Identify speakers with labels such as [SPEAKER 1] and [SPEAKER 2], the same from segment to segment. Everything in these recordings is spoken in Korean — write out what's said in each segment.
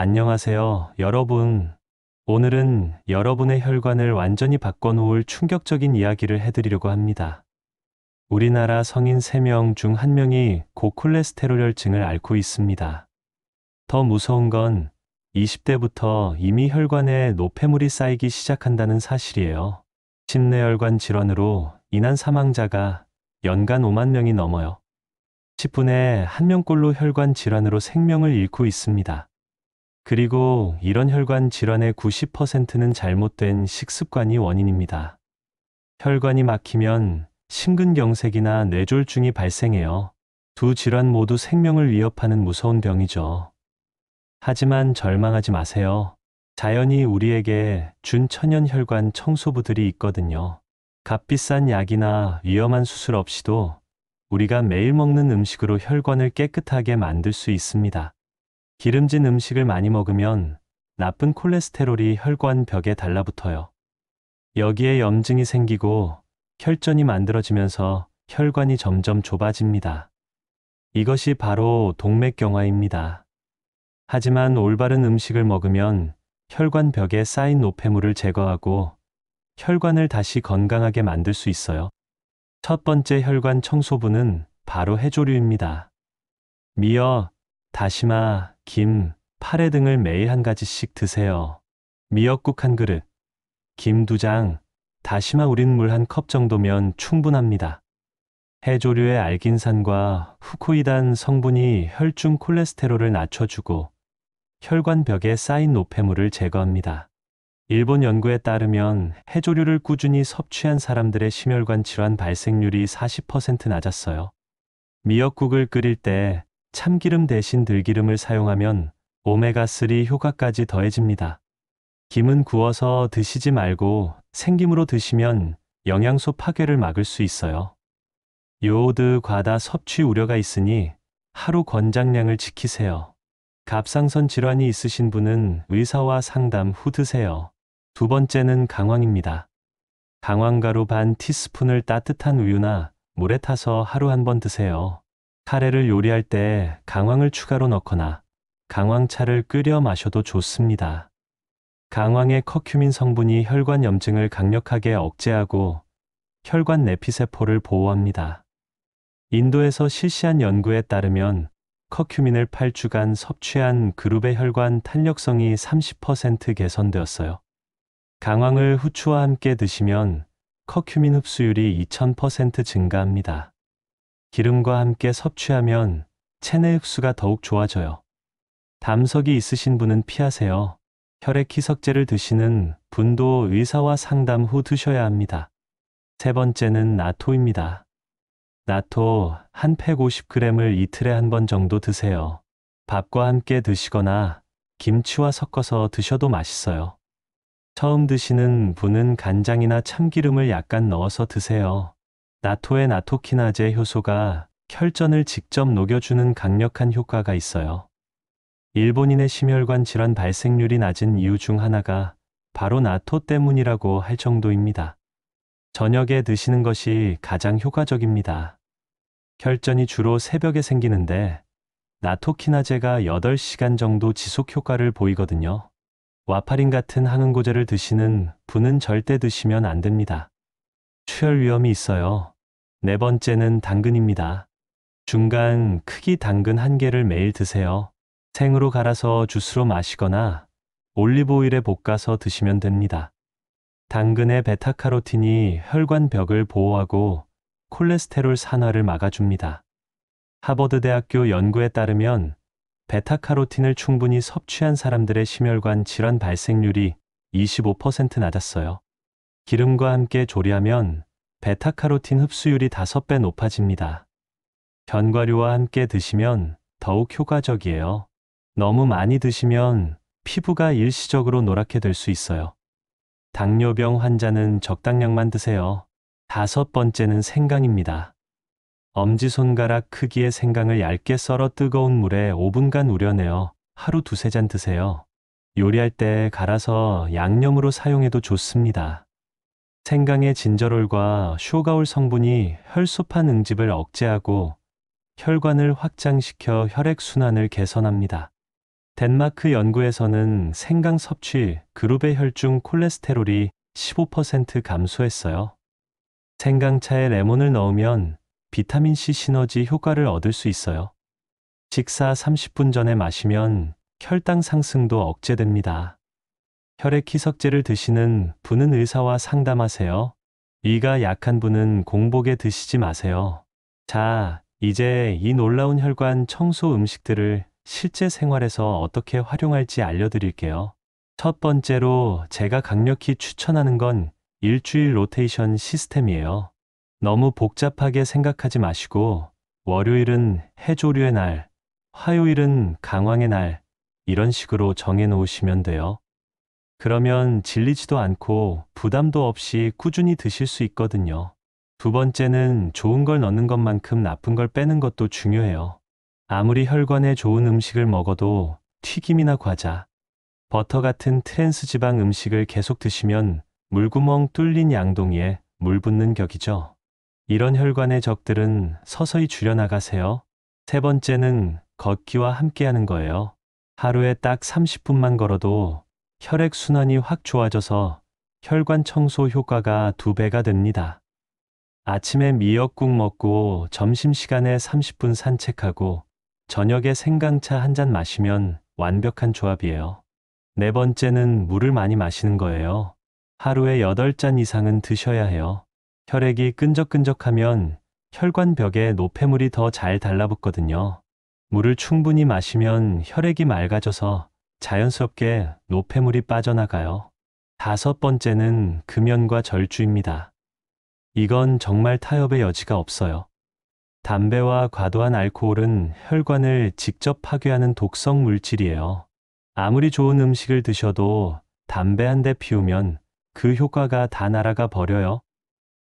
[SPEAKER 1] 안녕하세요, 여러분. 오늘은 여러분의 혈관을 완전히 바꿔놓을 충격적인 이야기를 해드리려고 합니다. 우리나라 성인 3명 중 1명이 고콜레스테롤혈증을 앓고 있습니다. 더 무서운 건 20대부터 이미 혈관에 노폐물이 쌓이기 시작한다는 사실이에요. 심내혈관 질환으로 인한 사망자가 연간 5만 명이 넘어요. 10분에 1명꼴로 혈관 질환으로 생명을 잃고 있습니다. 그리고 이런 혈관 질환의 90%는 잘못된 식습관이 원인입니다. 혈관이 막히면 심근경색이나 뇌졸중이 발생해요. 두 질환 모두 생명을 위협하는 무서운 병이죠. 하지만 절망하지 마세요. 자연이 우리에게 준 천연 혈관 청소부들이 있거든요. 값비싼 약이나 위험한 수술 없이도 우리가 매일 먹는 음식으로 혈관을 깨끗하게 만들 수 있습니다. 기름진 음식을 많이 먹으면 나쁜 콜레스테롤이 혈관 벽에 달라붙어요. 여기에 염증이 생기고 혈전이 만들어지면서 혈관이 점점 좁아집니다. 이것이 바로 동맥경화입니다. 하지만 올바른 음식을 먹으면 혈관 벽에 쌓인 노폐물을 제거하고 혈관을 다시 건강하게 만들 수 있어요. 첫 번째 혈관 청소부는 바로 해조류입니다. 미역, 다시마, 김, 파래 등을 매일 한 가지씩 드세요. 미역국 한 그릇, 김 2장, 다시마 우린 물 한 컵 정도면 충분합니다. 해조류의 알긴산과 후코이단 성분이 혈중 콜레스테롤을 낮춰주고 혈관 벽에 쌓인 노폐물을 제거합니다. 일본 연구에 따르면 해조류를 꾸준히 섭취한 사람들의 심혈관 질환 발생률이 40% 낮았어요. 미역국을 끓일 때 참기름 대신 들기름을 사용하면 오메가3 효과까지 더해집니다. 김은 구워서 드시지 말고 생김으로 드시면 영양소 파괴를 막을 수 있어요. 요오드 과다 섭취 우려가 있으니 하루 권장량을 지키세요. 갑상선 질환이 있으신 분은 의사와 상담 후 드세요. 두 번째는 강황입니다. 강황가루 반 티스푼을 따뜻한 우유나 물에 타서 하루 한 번 드세요. 카레를 요리할 때 강황을 추가로 넣거나 강황차를 끓여 마셔도 좋습니다. 강황의 커큐민 성분이 혈관 염증을 강력하게 억제하고 혈관 내피세포를 보호합니다. 인도에서 실시한 연구에 따르면 커큐민을 8주간 섭취한 그룹의 혈관 탄력성이 30% 개선되었어요. 강황을 후추와 함께 드시면 커큐민 흡수율이 2000% 증가합니다. 기름과 함께 섭취하면 체내 흡수가 더욱 좋아져요. 담석이 있으신 분은 피하세요. 혈액 희석제를 드시는 분도 의사와 상담 후 드셔야 합니다. 세 번째는 나토입니다. 나토 한 팩 50g을 이틀에 한 번 정도 드세요. 밥과 함께 드시거나 김치와 섞어서 드셔도 맛있어요. 처음 드시는 분은 간장이나 참기름을 약간 넣어서 드세요. 나토의 나토키나제 효소가 혈전을 직접 녹여주는 강력한 효과가 있어요. 일본인의 심혈관 질환 발생률이 낮은 이유 중 하나가 바로 나토 때문이라고 할 정도입니다. 저녁에 드시는 것이 가장 효과적입니다. 혈전이 주로 새벽에 생기는데 나토키나제가 8시간 정도 지속 효과를 보이거든요. 와파린 같은 항응고제를 드시는 분은 절대 드시면 안 됩니다. 출혈 위험이 있어요. 네 번째는 당근입니다. 중간 크기 당근 1개를 매일 드세요. 생으로 갈아서 주스로 마시거나 올리브 오일에 볶아서 드시면 됩니다. 당근의 베타카로틴이 혈관 벽을 보호하고 콜레스테롤 산화를 막아줍니다. 하버드 대학교 연구에 따르면 베타카로틴을 충분히 섭취한 사람들의 심혈관 질환 발생률이 25% 낮았어요. 기름과 함께 조리하면 베타카로틴 흡수율이 5배 높아집니다. 견과류와 함께 드시면 더욱 효과적이에요. 너무 많이 드시면 피부가 일시적으로 노랗게 될 수 있어요. 당뇨병 환자는 적당량만 드세요. 다섯 번째는 생강입니다. 엄지손가락 크기의 생강을 얇게 썰어 뜨거운 물에 5분간 우려내어 하루 2~3잔 드세요. 요리할 때 갈아서 양념으로 사용해도 좋습니다. 생강의 진저롤과 쇼가올 성분이 혈소판 응집을 억제하고 혈관을 확장시켜 혈액순환을 개선합니다. 덴마크 연구에서는 생강 섭취 그룹의 혈중 콜레스테롤이 15% 감소했어요. 생강차에 레몬을 넣으면 비타민C 시너지 효과를 얻을 수 있어요. 식사 30분 전에 마시면 혈당 상승도 억제됩니다. 혈액 희석제를 드시는 분은 의사와 상담하세요. 위가 약한 분은 공복에 드시지 마세요. 자, 이제 이 놀라운 혈관 청소 음식들을 실제 생활에서 어떻게 활용할지 알려드릴게요. 첫 번째로 제가 강력히 추천하는 건 일주일 로테이션 시스템이에요. 너무 복잡하게 생각하지 마시고 월요일은 해조류의 날, 화요일은 강황의 날, 이런 식으로 정해 놓으시면 돼요. 그러면 질리지도 않고 부담도 없이 꾸준히 드실 수 있거든요. 두 번째는 좋은 걸 넣는 것만큼 나쁜 걸 빼는 것도 중요해요. 아무리 혈관에 좋은 음식을 먹어도 튀김이나 과자, 버터 같은 트랜스 지방 음식을 계속 드시면 물구멍 뚫린 양동이에 물 붓는 격이죠. 이런 혈관의 적들은 서서히 줄여나가세요. 세 번째는 걷기와 함께하는 거예요. 하루에 딱 30분만 걸어도 혈액 순환이 확 좋아져서 혈관 청소 효과가 2배가 됩니다. 아침에 미역국 먹고 점심시간에 30분 산책하고 저녁에 생강차 한 잔 마시면 완벽한 조합이에요. 네 번째는 물을 많이 마시는 거예요. 하루에 8잔 이상은 드셔야 해요. 혈액이 끈적끈적하면 혈관 벽에 노폐물이 더 잘 달라붙거든요. 물을 충분히 마시면 혈액이 맑아져서 자연스럽게 노폐물이 빠져나가요. 다섯 번째는 금연과 절주입니다. 이건 정말 타협의 여지가 없어요. 담배와 과도한 알코올은 혈관을 직접 파괴하는 독성 물질이에요. 아무리 좋은 음식을 드셔도 담배 한 대 피우면 그 효과가 다 날아가 버려요.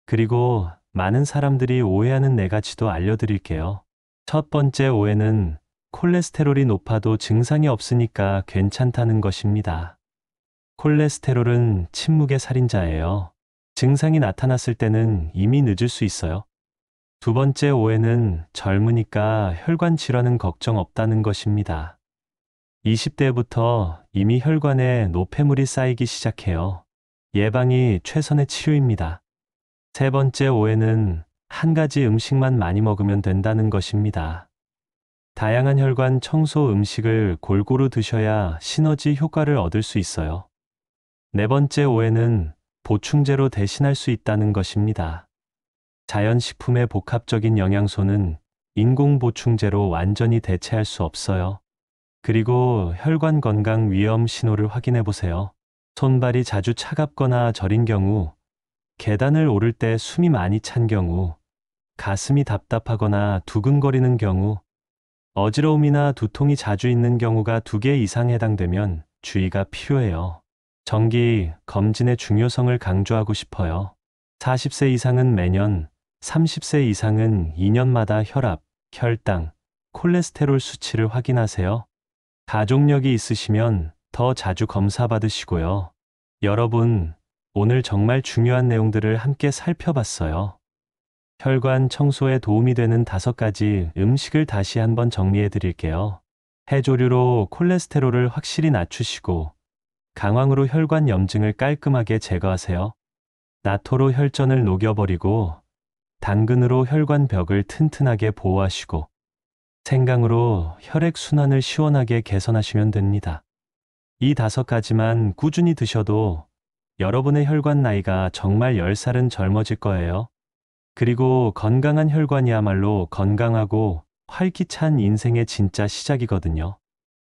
[SPEAKER 1] 그리고 많은 사람들이 오해하는 네 가지도 알려드릴게요. 첫 번째 오해는 콜레스테롤이 높아도 증상이 없으니까 괜찮다는 것입니다. 콜레스테롤은 침묵의 살인자예요. 증상이 나타났을 때는 이미 늦을 수 있어요. 두 번째 오해는 젊으니까 혈관 질환은 걱정 없다는 것입니다. 20대부터 이미 혈관에 노폐물이 쌓이기 시작해요. 예방이 최선의 치료입니다. 세 번째 오해는 한 가지 음식만 많이 먹으면 된다는 것입니다. 다양한 혈관 청소 음식을 골고루 드셔야 시너지 효과를 얻을 수 있어요. 네 번째 오해는 보충제로 대신할 수 있다는 것입니다. 자연식품의 복합적인 영양소는 인공 보충제로 완전히 대체할 수 없어요. 그리고 혈관 건강 위험 신호를 확인해 보세요. 손발이 자주 차갑거나 저린 경우, 계단을 오를 때 숨이 많이 찬 경우, 가슴이 답답하거나 두근거리는 경우, 어지러움이나 두통이 자주 있는 경우가 2개 이상 해당되면 주의가 필요해요. 정기 검진의 중요성을 강조하고 싶어요. 40세 이상은 매년, 30세 이상은 2년마다 혈압, 혈당, 콜레스테롤 수치를 확인하세요. 가족력이 있으시면 더 자주 검사 받으시고요. 여러분, 오늘 정말 중요한 내용들을 함께 살펴봤어요. 혈관 청소에 도움이 되는 5가지 음식을 다시 한번 정리해 드릴게요. 해조류로 콜레스테롤을 확실히 낮추시고, 강황으로 혈관 염증을 깔끔하게 제거하세요. 나토로 혈전을 녹여버리고, 당근으로 혈관 벽을 튼튼하게 보호하시고, 생강으로 혈액 순환을 시원하게 개선하시면 됩니다. 이 5가지만 꾸준히 드셔도 여러분의 혈관 나이가 정말 10살은 젊어질 거예요. 그리고 건강한 혈관이야말로 건강하고 활기찬 인생의 진짜 시작이거든요.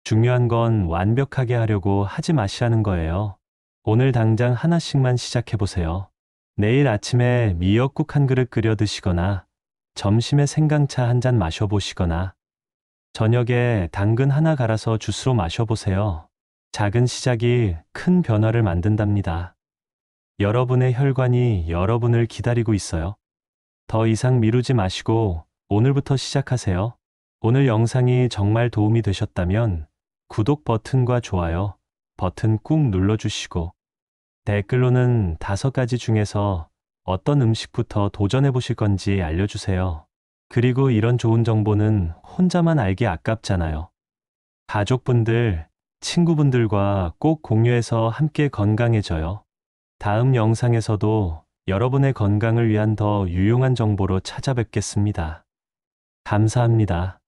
[SPEAKER 1] 중요한 건 완벽하게 하려고 하지 마시라는 거예요. 오늘 당장 하나씩만 시작해보세요. 내일 아침에 미역국 한 그릇 끓여 드시거나 점심에 생강차 한 잔 마셔보시거나 저녁에 당근 하나 갈아서 주스로 마셔보세요. 작은 시작이 큰 변화를 만든답니다. 여러분의 혈관이 여러분을 기다리고 있어요. 더 이상 미루지 마시고 오늘부터 시작하세요. 오늘 영상이 정말 도움이 되셨다면 구독 버튼과 좋아요 버튼 꾹 눌러주시고 댓글로는 5가지 중에서 어떤 음식부터 도전해 보실 건지 알려주세요. 그리고 이런 좋은 정보는 혼자만 알기 아깝잖아요. 가족분들, 친구분들과 꼭 공유해서 함께 건강해져요. 다음 영상에서도 여러분의 건강을 위한 더 유용한 정보로 찾아뵙겠습니다. 감사합니다.